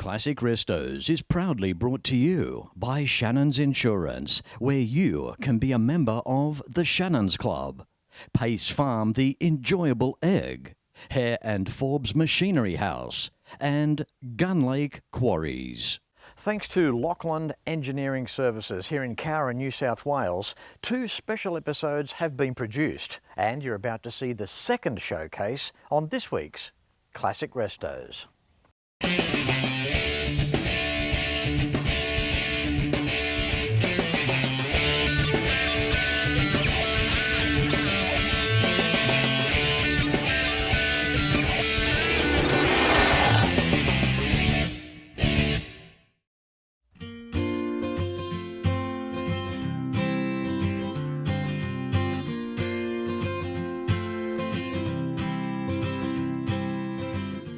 Classic Restos is proudly brought to you by Shannons Insurance, where you can be a member of the Shannons Club. Pace Farm the Enjoyable Egg, Hare and Forbes Machinery House, and Gun Lake Quarries. Thanks to Lachlan Engineering Services here in Cowra, New South Wales, 2 special episodes have been produced, and you're about to see the second showcase on this week's Classic Restos.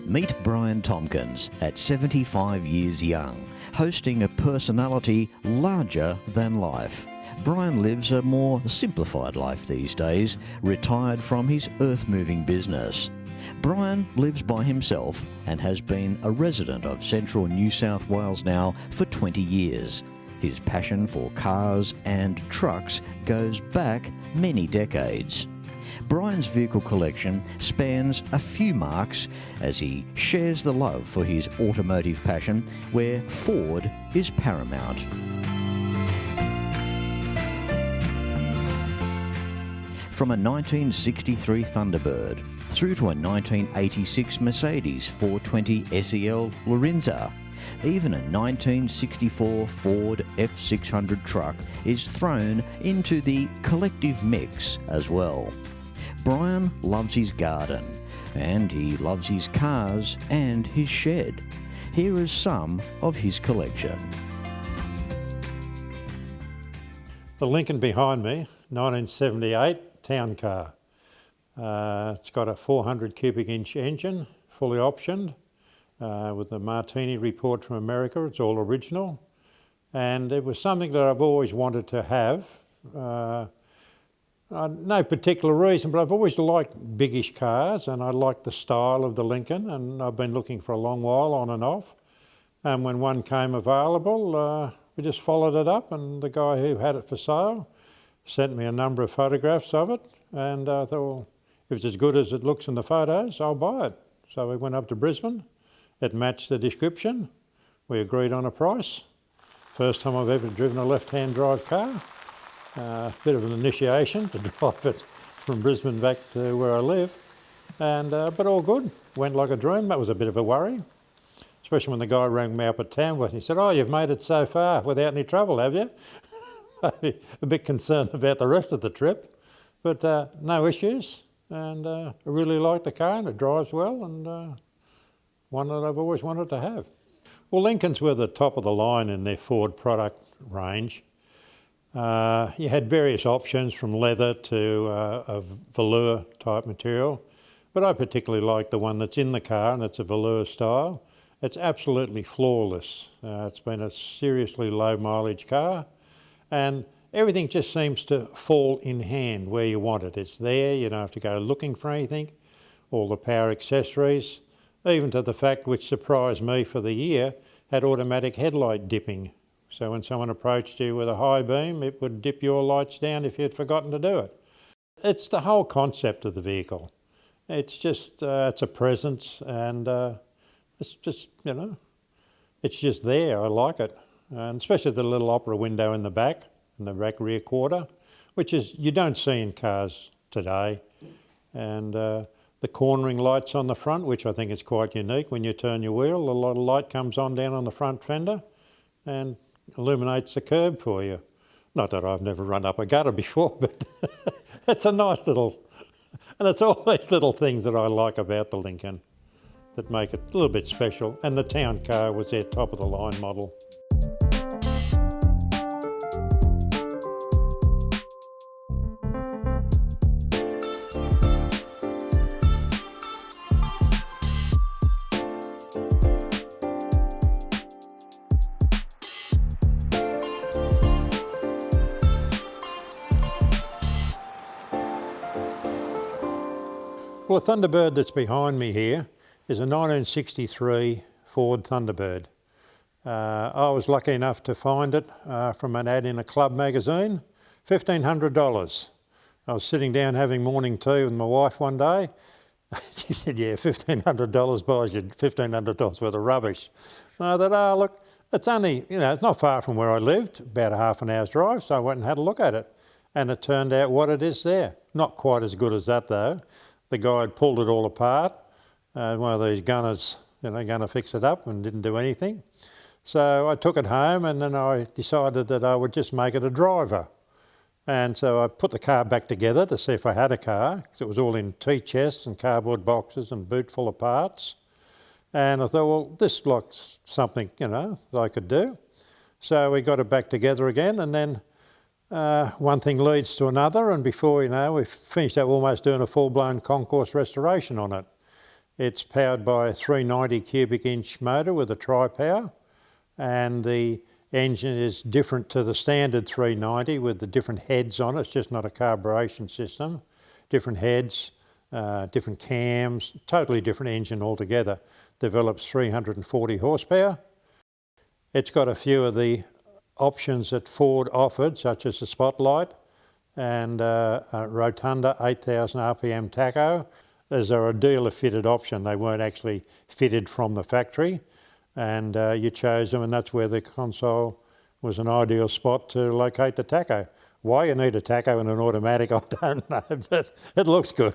Meet Brian Tomkins at 75 years young, hosting a personality larger than life. Brian lives a more simplified life these days, retired from his earth-moving business. Brian lives by himself and has been a resident of Central New South Wales now for 20 years. His passion for cars and trucks goes back many decades. Brian's vehicle collection spans a few marks as he shares the love for his automotive passion, where Ford is paramount. From a 1963 Thunderbird through to a 1986 Mercedes 420 SEL Lorenza, even a 1964 Ford F600 Truck is thrown into the collective mix as well. Brian loves his garden, and he loves his cars and his shed. Here is some of his collection. The Lincoln behind me, 1978 Towncar. It's got a 400 cubic inch engine, fully optioned, with the Martini report from America. It's all original. And it was something that I've always wanted to have. No particular reason, but I've always liked biggish cars, and I like the style of the Lincoln, and I've been looking for a long while on and off. And when one came available, we just followed it up, and the guy who had it for sale sent me a number of photographs of it, and I thought, well, if it's as good as it looks in the photos, I'll buy it. So we went up to Brisbane. It matched the description. We agreed on a price. First time I've ever driven a left-hand drive car. Bit of an initiation to drive it from Brisbane back to where I live, and but all good. Went like a dream. That was a bit of a worry, especially when the guy rang me up at town and he said, "Oh, you've made it so far without any trouble, have you?" A bit concerned about the rest of the trip, but no issues, and I really like the car, and it drives well, and one that I've always wanted to have. Well, Lincolns were the top of the line in their Ford product range. You had various options from leather to a velour type material, but I particularly like the one that's in the car, and it's a velour style. It's absolutely flawless. It's been a seriously low mileage car, and everything just seems to fall in hand where you want it. It's there, you don't have to go looking for anything. All the power accessories, even to the fact which surprised me for the year, had automatic headlight dipping. So when someone approached you with a high beam, it would dip your lights down if you had forgotten to do it. It's the whole concept of the vehicle. It's just, it's a presence, and it's just, you know, it's just there. I like it. And especially the little opera window in the back rear quarter, which is, you don't see in cars today. And the cornering lights on the front, which I think is quite unique. When you turn your wheel, a lot of light comes on down on the front fender and illuminates the curb for you. Not that I've never run up a gutter before, but it's a nice little, and it's all these little things that I like about the Lincoln that make it a little bit special. And the Towncar was their top of the line model. Well, the Thunderbird that's behind me here is a 1963 Ford Thunderbird. I was lucky enough to find it from an ad in a club magazine, $1,500. I was sitting down having morning tea with my wife one day. She said, yeah, $1,500 buys you $1,500 worth of rubbish. And I thought, oh, look, it's only, it's not far from where I lived, about a half an hour's drive, so I went and had a look at it. And it turned out what it is there. Not quite as good as that though. The guy had pulled it all apart. One of these gunners, going to fix it up, and didn't do anything. So I took it home, and then I decided that I would just make it a driver. And so I put the car back together to see if I had a car, because it was all in tea-chests and cardboard boxes and boot full of parts. And I thought, well, this looks something, that I could do. So we got it back together again, and then one thing leads to another, and before we finished up almost doing a full-blown Concours restoration on it. It's powered by a 390 cubic inch motor with a tri-power, and the engine is different to the standard 390 with the different heads on it. It's just not a carburation system. Different heads, different cams, totally different engine altogether. Develops 340 horsepower. It's got a few of the options that Ford offered, such as the spotlight and a Rotunda 8,000 RPM tacho. Those are a dealer fitted option. They weren't actually fitted from the factory. And you chose them, and that's where the console was an ideal spot to locate the tacho. Why you need a tacho in an automatic, I don't know, but it looks good.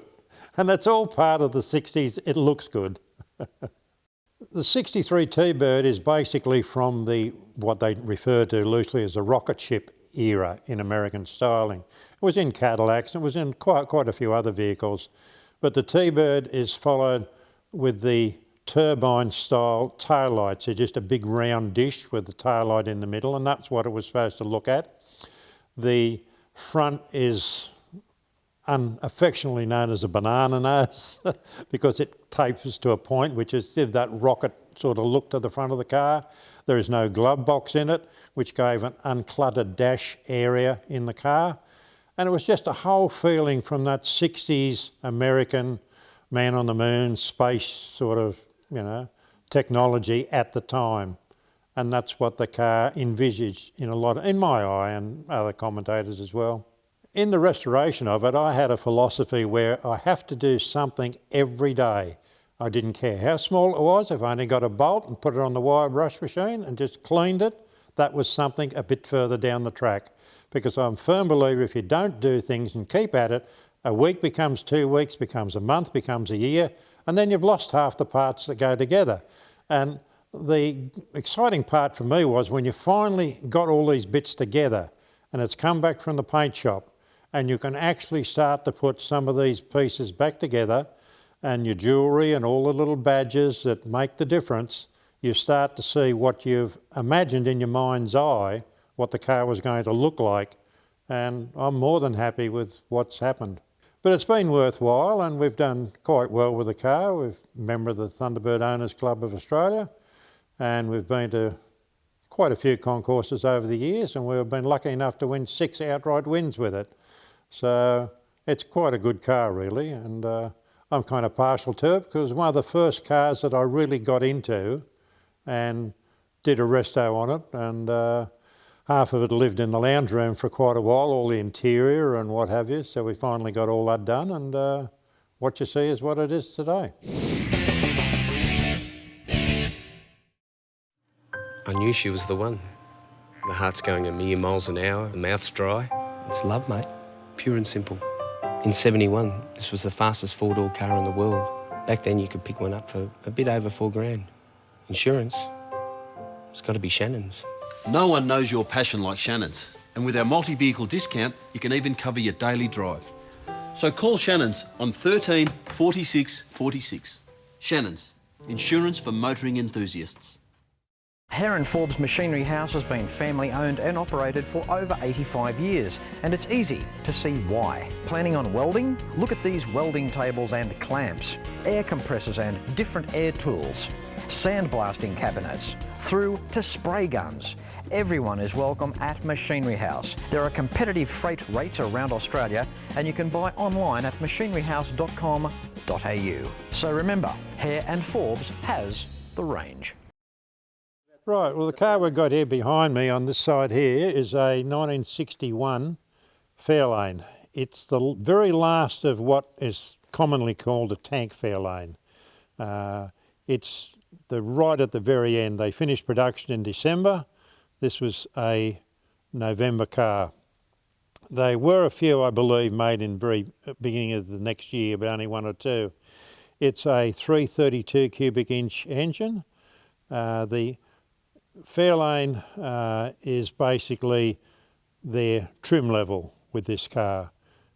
And that's all part of the 60s, it looks good. The 63 T-Bird is basically from what they refer to loosely as the rocket ship era in American styling. It was in Cadillacs, it was in quite a few other vehicles, but the T-Bird is followed with the turbine style taillights. They're just a big round dish with the taillight in the middle, and that's what it was supposed to look at. The front is affectionately known as a banana nose because it tapers to a point which is that rocket sort of look to the front of the car. There is no glove box in it, which gave an uncluttered dash area in the car. And it was just a whole feeling from that 60s American man on the moon, space sort of, technology at the time. And that's what the car envisaged in my eye and other commentators as well. In the restoration of it, I had a philosophy where I have to do something every day. I didn't care how small it was. If I only got a bolt and put it on the wire brush machine and just cleaned it, that was something a bit further down the track. Because I'm a firm believer if you don't do things and keep at it, a week becomes 2 weeks, becomes a month, becomes a year, and then you've lost half the parts that go together. And the exciting part for me was when you finally got all these bits together and it's come back from the paint shop and you can actually start to put some of these pieces back together, and your jewellery and all the little badges that make the difference, you start to see what you've imagined in your mind's eye, what the car was going to look like, and I'm more than happy with what's happened. But it's been worthwhile, and we've done quite well with the car. We're a member of the Thunderbird Owners Club of Australia, and we've been to quite a few concourses over the years, and we've been lucky enough to win 6 outright wins with it. So it's quite a good car really, and I'm kind of partial to it because it was one of the first cars that I really got into and did a resto on it, and half of it lived in the lounge room for quite a while, all the interior and what have you, so we finally got all that done, and what you see is what it is today. I knew she was the one. The heart's going a million miles an hour, the mouth's dry. It's love, mate. Pure and simple. In '71, this was the fastest four-door car in the world. Back then you could pick one up for a bit over $4,000. Insurance, it's got to be Shannons. No one knows your passion like Shannons. And with our multi-vehicle discount, you can even cover your daily drive. So call Shannons on 13 46 46. Shannons, insurance for motoring enthusiasts. Hare & Forbes Machinery House has been family owned and operated for over 85 years, and it's easy to see why. Planning on welding? Look at these welding tables and clamps, air compressors and different air tools, sandblasting cabinets, through to spray guns. Everyone is welcome at Machinery House. There are competitive freight rates around Australia, and you can buy online at machineryhouse.com.au. So remember, Hare & Forbes has the range. Right, well the car we've got here behind me on this side here is a 1961 Fairlane. It's the very last of what is commonly called a tank Fairlane. It's right at the very end. They finished production in December. This was a November car. There were a few, I believe, made in very beginning of the next year, but only one or two. It's a 332 cubic inch engine. The Fairlane is basically their trim level with this car,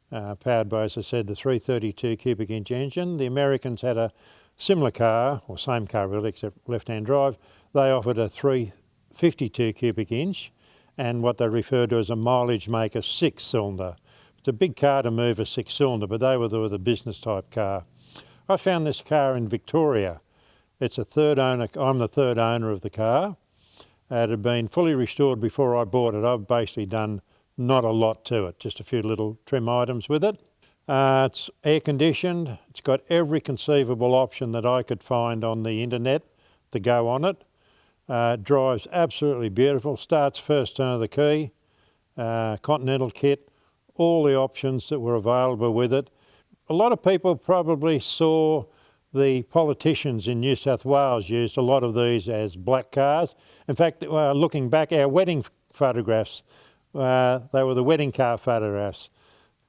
powered by, as I said, the 332 cubic inch engine. The Americans had a similar car, or same car really, except left-hand drive. They offered a 352 cubic inch and what they refer to as a mileage maker 6-cylinder. It's a big car to move a 6-cylinder, but they were the business type car. I found this car in Victoria. It's a third owner. I'm the third owner of the car. It had been fully restored before I bought it. I've basically done not a lot to it, just a few little trim items with it. It's air conditioned. It's got every conceivable option that I could find on the internet to go on it. It drives absolutely beautiful. Starts first turn of the key, Continental kit, all the options that were available with it. A lot of people probably saw the politicians in New South Wales used a lot of these as black cars. In fact, looking back, our wedding photographs, they were the wedding car photographs.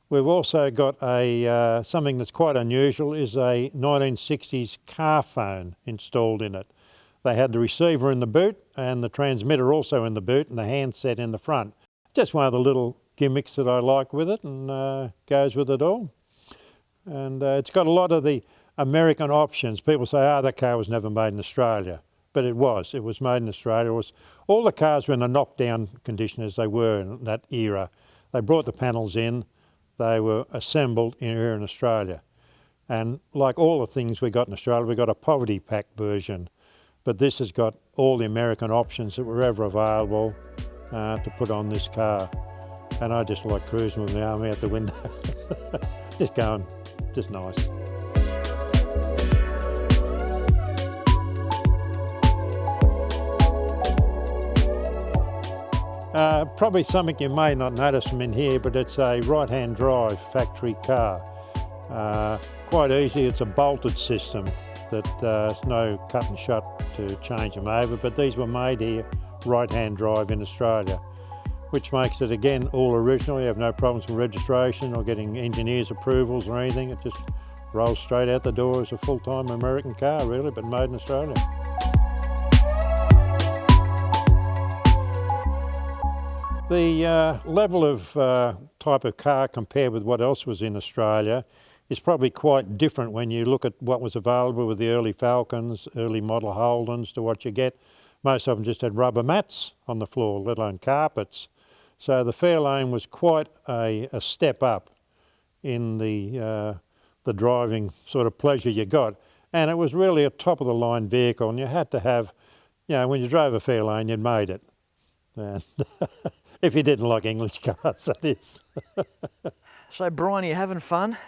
We've also got something that's quite unusual, is a 1960s car phone installed in it. They had the receiver in the boot and the transmitter also in the boot and the handset in the front. Just one of the little gimmicks that I like with it, and goes with it all. And it's got a lot of the American options. People say, that car was never made in Australia. But it was. It was made in Australia. All the cars were in a knockdown condition as they were in that era. They brought the panels in. They were assembled here in Australia. And like all the things we got in Australia, we got a poverty pack version. But this has got all the American options that were ever available to put on this car. And I just like cruising with my arm out the window. Just going, just nice. Probably something you may not notice from in here, but it's a right-hand drive factory car. Quite easy, it's a bolted system that there's no cut and shut to change them over, but these were made here right-hand drive in Australia, which makes it again all original. You have no problems with registration or getting engineers' approvals or anything. It just rolls straight out the door as a full-time American car really, but made in Australia. The level of type of car compared with what else was in Australia is probably quite different when you look at what was available with the early Falcons, early model Holdens to what you get. Most of them just had rubber mats on the floor, let alone carpets. So the Fairlane was quite a step up in the driving sort of pleasure you got. And it was really a top of the line vehicle, and you had to have, when you drove a Fairlane, you'd made it. And if you didn't like English cars, that is. So Brian, are you having fun?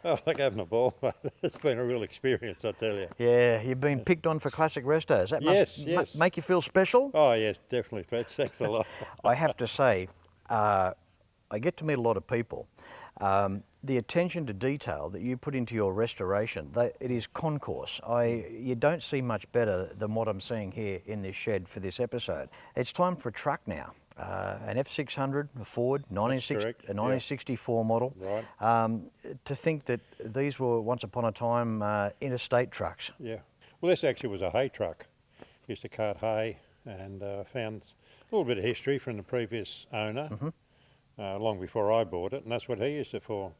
Oh, I like having a ball. It's been a real experience, I tell you. Yeah, you've been picked on for classic restos. That must make you feel special? Oh yes, definitely. Thanks a lot. I have to say, I get to meet a lot of people. The attention to detail that you put into your restoration, it is Concours. You don't see much better than what I'm seeing here in this shed for this episode. It's time for a truck now. An F600, a Ford, 1964 model. Right. To think that these were once upon a time interstate trucks. Yeah. Well, this actually was a hay truck. Used to cart hay, and found a little bit of history from the previous owner, long before I bought it, and that's what he used it for,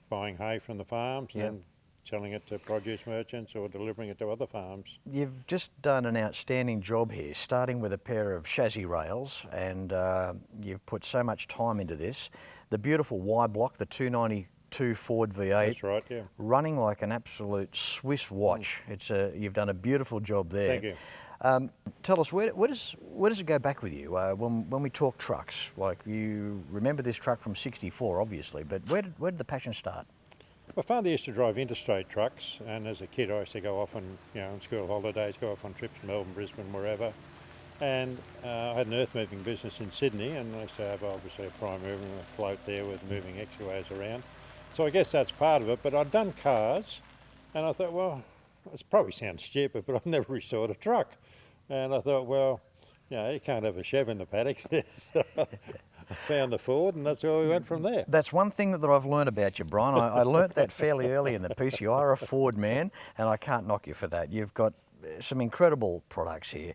buying hay from the farms and then selling it to produce merchants or delivering it to other farms. You've just done an outstanding job here, starting with a pair of chassis rails, and you've put so much time into this. The beautiful Y-block, the 292 Ford V8. That's right, yeah. Running like an absolute Swiss watch. You've done a beautiful job there. Thank you. Tell us, where does it go back with you when we talk trucks? Like, you remember this truck from '64, obviously, but where did the passion start? My father used to drive interstate trucks, and as a kid I used to go off on, on school holidays, go off on trips to Melbourne, Brisbane, wherever. And I had an earth moving business in Sydney, and I used to have obviously a prime mover and a float there with moving excavators around. So I guess that's part of it, but I'd done cars, and I thought, well, this probably sounds stupid, but I've never restored a truck. And I thought, well, you can't have a Chev in the paddock. So I found the Ford, and that's where we went from there. That's one thing that I've learned about you, Brian. I learnt that fairly early in the piece. You are a Ford man, and I can't knock you for that. You've got some incredible products here.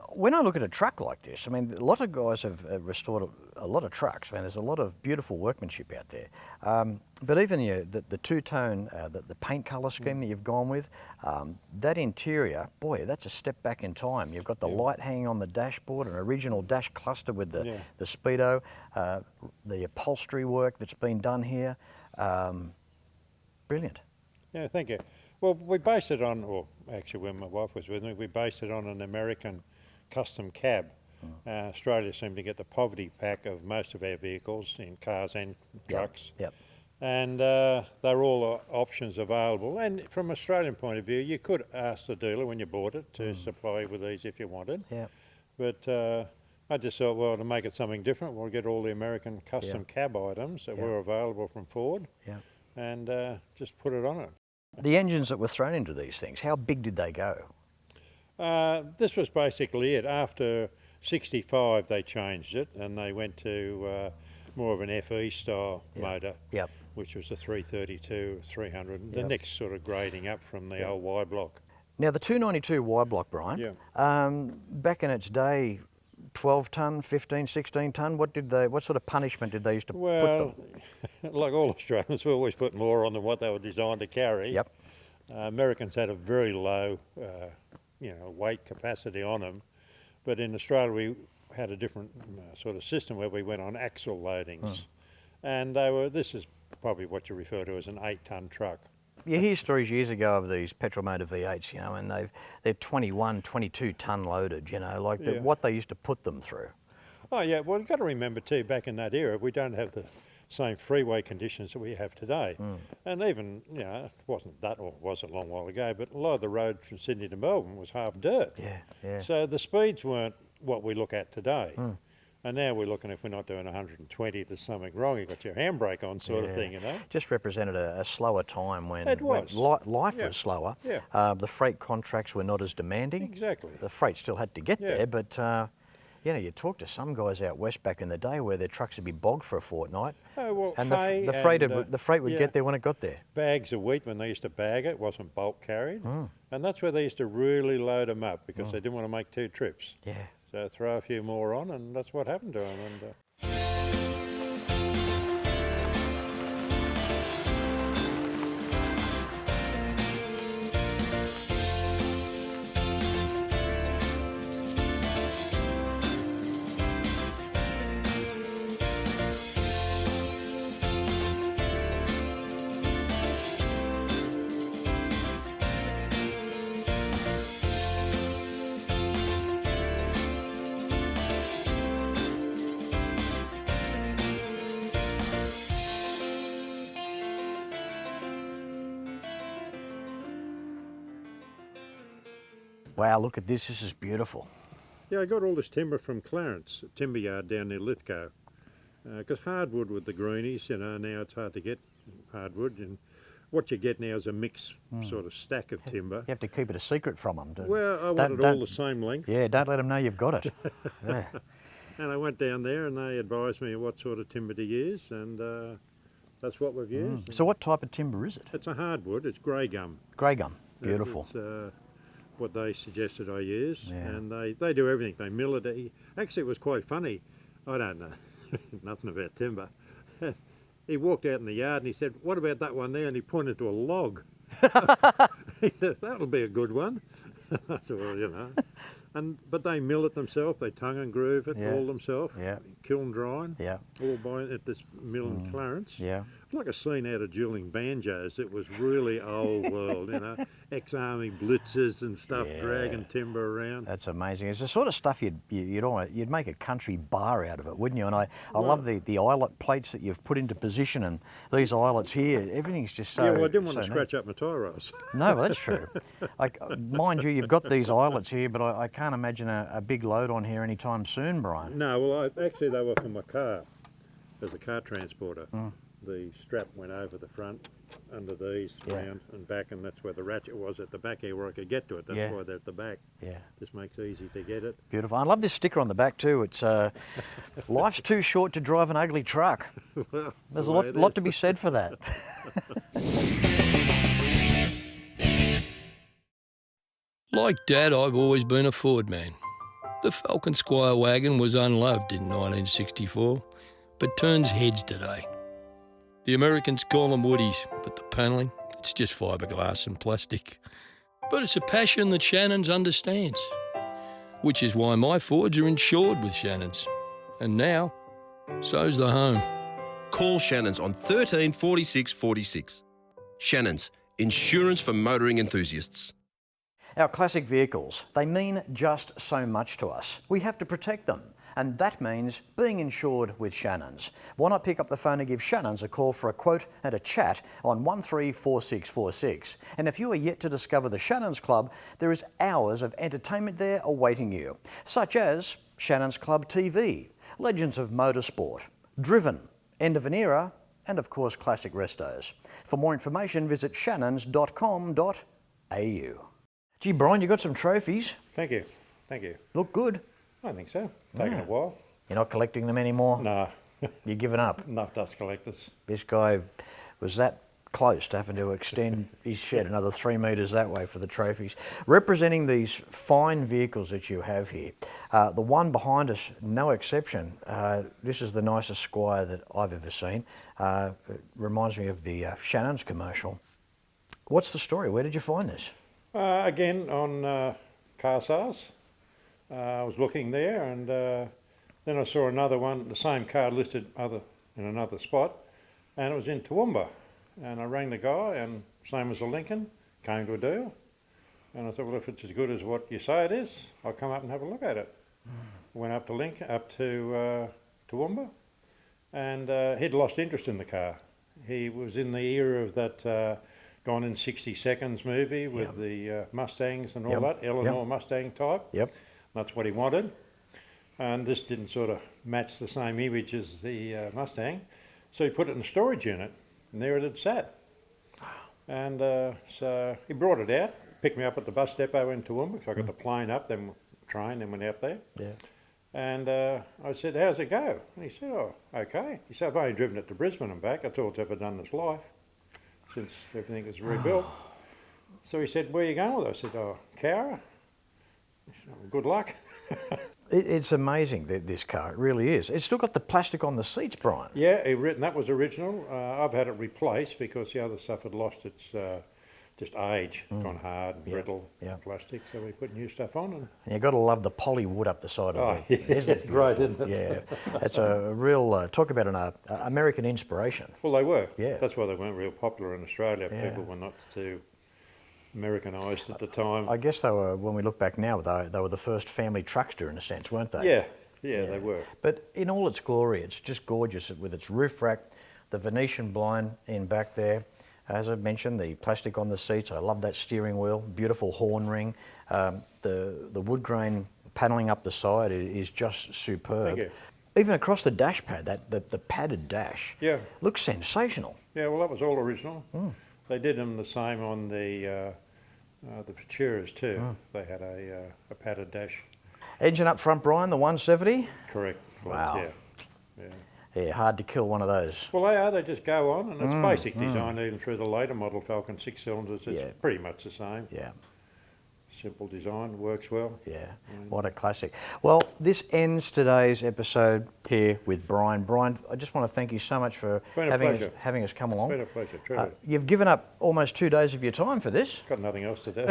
When I look at a truck like this, I mean, a lot of guys have restored a lot of trucks. I mean, there's a lot of beautiful workmanship out there. But even the two-tone, the paint colour scheme that you've gone with, that interior, boy, that's a step back in time. You've got the light hanging on the dashboard, an original dash cluster with the speedo, the upholstery work that's been done here. Brilliant. Yeah, thank you. Well, we based it on, or actually when my wife was with me, we based it on an American custom cab. Australia seemed to get the poverty pack of most of our vehicles in cars and trucks. Yep. And they're all options available. And from an Australian point of view, you could ask the dealer when you bought it to supply you with these if you wanted. Yep. But I just thought, well, to make it something different, we'll get all the American custom cab items that were available from Ford and just put it on it. The engines that were thrown into these things, how big did they go? This was basically it. After 65 they changed it and they went to more of an FE style motor, which was a 332, 300, the next sort of grading up from the old Y block. Now the 292 Y block, Brian, back in its day, 12 tonne, 15, 16 tonne, what sort of punishment did they used to put them? Like all Australians, we always put more on than what they were designed to carry. Yep. Americans had a very low weight capacity on them, but in Australia we had a different sort of system where we went on axle loadings, and this is probably what you refer to as an 8-tonne truck. You hear stories years ago of these petrol motor V8s, and they're 21, 22 tonne loaded, what they used to put them through. Oh yeah, well you've got to remember too, back in that era we don't have the same freeway conditions that we have today. And even, it wasn't that, or it was a long while ago, but a lot of the road from Sydney to Melbourne was half dirt. Yeah. So the speeds weren't what we look at today. And now we're looking, if we're not doing 120, there's something wrong. You've got your handbrake on sort of thing, Just represented a slower time when, it was. when life was slower. The freight contracts were not as demanding. Exactly. The freight still had to get there, but you talk to some guys out west back in the day where their trucks would be bogged for a fortnight. Oh, well, and the freight would get there when it got there. Bags of wheat, when they used to bag it, wasn't bulk carried. And that's where they used to really load them up because they didn't want to make 2 trips. So throw a few more on, and that's what happened to them. Wow, look at this. This is beautiful. Yeah, I got all this timber from Clarence, a timber yard down near Lithgow. Because hardwood with the greenies, now it's hard to get hardwood. And what you get now is a mixed sort of stack of timber. You have to keep it a secret from them. Well, I wanted all the same length. Yeah, don't let them know you've got it. And I went down there and they advised me what sort of timber to use, and that's what we've used. So what type of timber is it? It's a hardwood, it's grey gum. Grey gum, beautiful. It's what they suggested I use, and they do everything. They mill it. Actually, it was quite funny. I don't know nothing about timber. He walked out in the yard and he said, "What about that one there?" And he pointed to a log. He said, "That'll be a good one." I said, "Well, but they mill it themselves. They tongue and groove it all themselves. Kiln drying. All by at this mill in Clarence. like a scene out of Dueling Banjos. It was really old world, you know, ex-army blitzers and stuff, dragging timber around. That's amazing. It's the sort of stuff you'd make a country bar out of it, wouldn't you? And I love the eyelet plates that you've put into position, and these eyelets here, everything's just so. Yeah, well, I didn't want to neat. scratch up my tyre rails. No, well, that's true. Mind you, you've got these eyelets here, but I can't imagine a big load on here anytime soon, Brian. No, well, actually they were for my car, as a car transporter. The strap went over the front, under these, round and back, and that's where the ratchet was at the back here where I could get to it. That's why they're at the back. Yeah. Just makes it easy to get it. Beautiful. I love this sticker on the back too. It's life's too short to drive an ugly truck. Well, there's a lot to be said for that. Like Dad, I've always been a Ford man. The Falcon Squire wagon was unloved in 1964, but turns heads today. The Americans call them woodies, but the panelling, it's just fiberglass and plastic. But it's a passion that Shannons understands, which is why my Fords are insured with Shannons. And now, so's the home. Call Shannons on 13 46 46. Shannons, insurance for motoring enthusiasts. Our classic vehicles, they mean just so much to us. We have to protect them. And that means being insured with Shannons. Why not pick up the phone and give Shannons a call for a quote and a chat on 134646. And if you are yet to discover the Shannons Club, there is hours of entertainment there awaiting you, such as Shannons Club TV, Legends of Motorsport, Driven, End of an Era, and of course classic Restos. For more information, visit shannons.com.au. Gee, Brian, you got some trophies. Thank you. Thank you. Look good. I think so. Taking a while. You're not collecting them anymore? No. You're giving up? Enough dust collectors. This guy was that close to having to extend his shed another 3 metres that way for the trophies. Representing these fine vehicles that you have here, the one behind us, no exception. This is the nicest Squire that I've ever seen. It reminds me of the Shannons commercial. What's the story? Where did you find this? Again, on car sales. I was looking there, and then I saw another one, the same car listed in another spot, and it was in Toowoomba. And I rang the guy, and same as the Lincoln, came to a deal. And I thought, well, if it's as good as what you say it is, I'll come up and have a look at it. Went up to Toowoomba, and he'd lost interest in the car. He was in the era of that Gone in 60 Seconds movie with the Mustangs and all that, Eleanor Mustang type. That's what he wanted, and this didn't sort of match the same image as the Mustang, so he put it in a storage unit, and there it had sat. And so he brought it out, picked me up at the bus depot in Toowoomba, because I got the plane up, then train, then went out there. And I said, how's it go? And he said, oh, okay. He said, I've only driven it to Brisbane and back. That's all it's ever done this life, since everything was rebuilt. So he said, where are you going with it? I said, oh, Cowra. Good luck. It's amazing, this car, it really is. It's still got the plastic on the seats, Brian. Yeah, that was original. I've had it replaced because the other stuff had lost its just age, gone hard and brittle plastic, so we put new stuff on. And you've got to love the poly wood up the side of it. Isn't it great, isn't it? Yeah, it's a real, talk about an American inspiration. Well, they were. Yeah. That's why they weren't real popular in Australia. People were not too Americanised at the time. I guess they were, when we look back now, they were the first family truckster in a sense, weren't they? Yeah, they were. But in all its glory, it's just gorgeous with its roof rack, the Venetian blind in back there. As I mentioned, the plastic on the seats, I love that steering wheel, beautiful horn ring. The wood grain panelling up the side is just superb. Thank you. Even across the dash pad, the padded dash, looks sensational. Yeah, well, that was all original. They did them the same on the Futuras too. They had a padded dash. Engine up front, Brian, the 170? Correct. Wow. Yeah, hard to kill one of those. Well, they just go on, and it's basic design, even through the later model Falcon 6 cylinders, it's pretty much the same. Yeah. Simple design, works well. Yeah, what a classic. Well, this ends today's episode here with Brian. Brian, I just want to thank you so much for having us come along. Been a pleasure, truly. You've given up almost 2 days of your time for this. Got nothing else to do.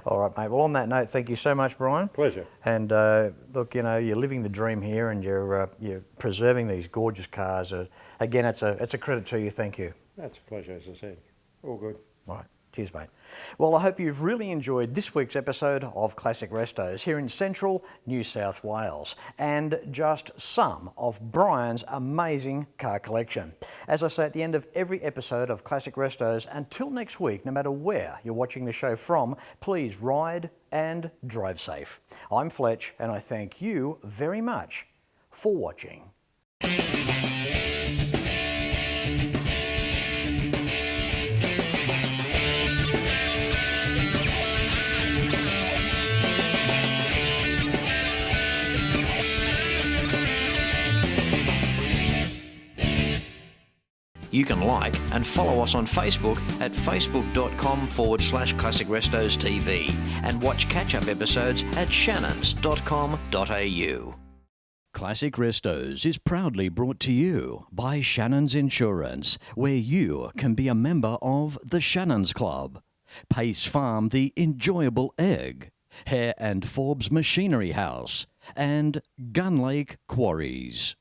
All right, mate. Well, on that note, thank you so much, Brian. Pleasure. And look, you know, you're living the dream here, and you're preserving these gorgeous cars. Again, it's a credit to you. Thank you. That's a pleasure, as I said. All good. Right. Cheers, mate. Well, I hope you've really enjoyed this week's episode of Classic Restos here in Central New South Wales, and just some of Brian's amazing car collection. As I say at the end of every episode of Classic Restos, until next week, no matter where you're watching the show from, please ride and drive safe. I'm Fletch, and I thank you very much for watching. You can like and follow us on Facebook at facebook.com/ClassicRestosTV and watch catch-up episodes at shannons.com.au. Classic Restos is proudly brought to you by Shannons Insurance, where you can be a member of the Shannons Club. Pace Farm, the enjoyable egg. Hare and Forbes Machinery House. And Gun Lake Quarries.